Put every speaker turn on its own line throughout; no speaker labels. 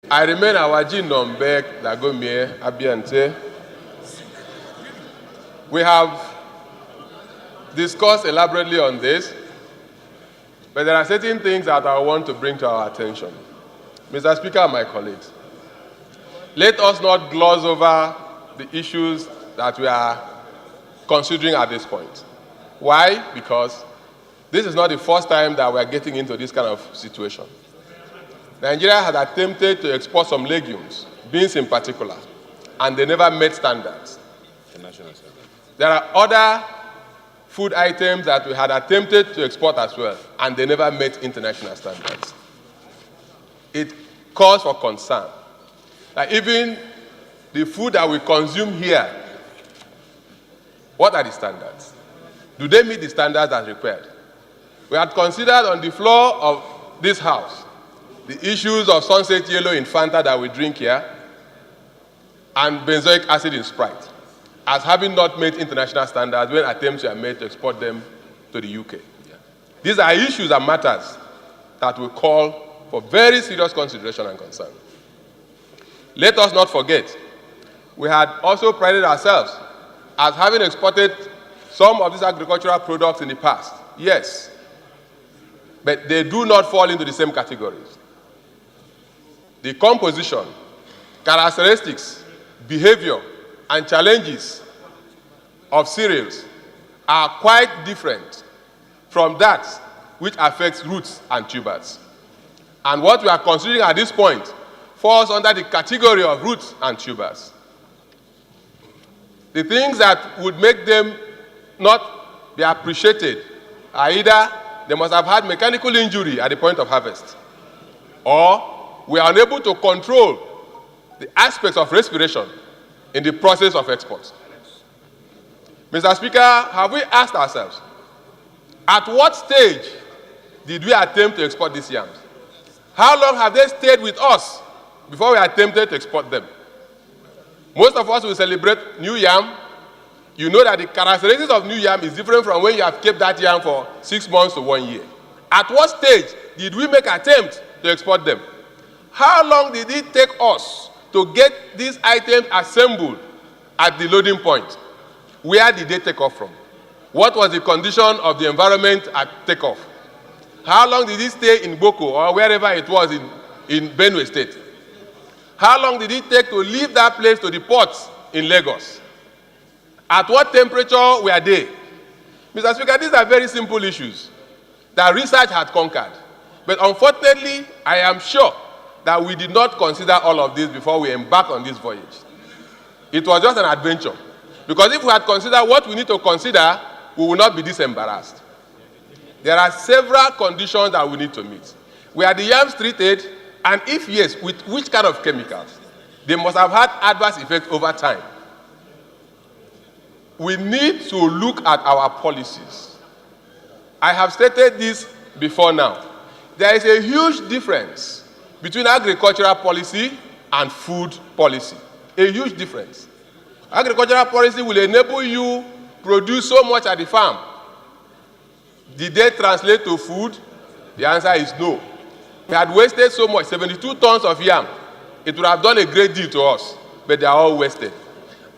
I remain Awaji Inombek Abiante. We have discussed elaborately on this, but there are certain things that I want to bring to our attention. Mr. Speaker and my colleagues, let us not gloss over the issues that we are considering at this point. Why? Because this is not the first time that we are getting into this kind of situation. Nigeria had attempted to export some legumes, beans in particular, and they never met standards. There are other food items that we had attempted to export as well, and they never met international standards. It calls for concern that even the food that we consume here, what are the standards? Do they meet the standards as required? We had considered on the floor of this House the issues of sunset yellow in Fanta that we drink here and benzoic acid in Sprite as having not met international standards when attempts were made to export them to the UK. These are issues and matters that will call for very serious consideration and concern. Let us not forget, we had also prided ourselves as having exported some of these agricultural products in the past. Yes, but they do not fall into the same categories. The composition, characteristics, behavior, and challenges of cereals are quite different from that which affects roots and tubers. And what we are considering at this point falls under the category of roots and tubers. The things that would make them not be appreciated are either they must have had mechanical injury at the point of harvest, or we are unable to control the aspects of respiration in the process of export. Mr. Speaker, have we asked ourselves, at what stage did we attempt to export these yams? How long have they stayed with us before we attempted to export them? Most of us will celebrate new yam. You know that the characteristics of new yam is different from when you have kept that yam for 6 months to 1 year. At what stage did we make attempt to export them? How long did it take us to get these items assembled at the loading point? Where did they take off from? What was the condition of the environment at takeoff? How long did it stay in Boko or wherever it was in Benue State? How long did it take to leave that place to the ports in Lagos? At what temperature were they? Mr. Speaker, these are very simple issues that research had conquered. But unfortunately, I am sure that we did not consider all of this before we embarked on this voyage. It was just an adventure. Because if we had considered what we need to consider, we will not be this embarrassed. There are several conditions that we need to meet. Were the yams treated, and if yes, with which kind of chemicals? They must have had adverse effects over time. We need to look at our policies. I have stated this before now. There is a huge difference between agricultural policy and food policy. A huge difference. Agricultural policy will enable you produce so much at the farm. Did they translate to food? The answer is no. We had wasted so much, 72 tons of yam. It would have done a great deal to us, but they are all wasted.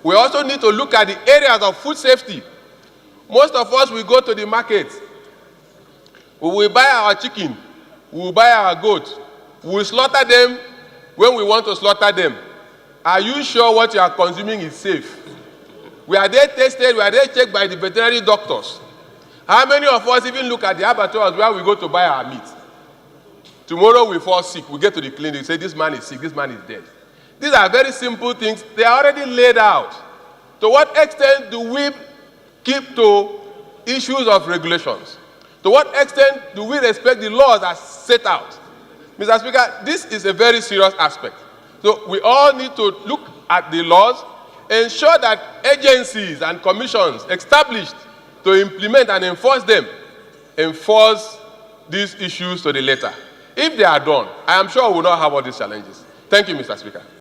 We also need to look at the areas of food safety. Most of us will go to the market. We will buy our chicken. We will buy our goat. We will slaughter them when we want to slaughter them. Are you sure what you are consuming is safe? Were they tested? Were they checked by the veterinary doctors? How many of us even look at the abattoirs where we go to buy our meat? Tomorrow we fall sick. We get to the clinic, say this man is sick, this man is dead. These are very simple things. They are already laid out. To what extent do we keep to issues of regulations? To what extent do we respect the laws that set out? Mr. Speaker, this is a very serious aspect. So we all need to look at the laws, ensure that agencies and commissions established to implement and enforce them, enforce these issues to the letter. If they are done, I am sure we will not have all these challenges. Thank you, Mr. Speaker.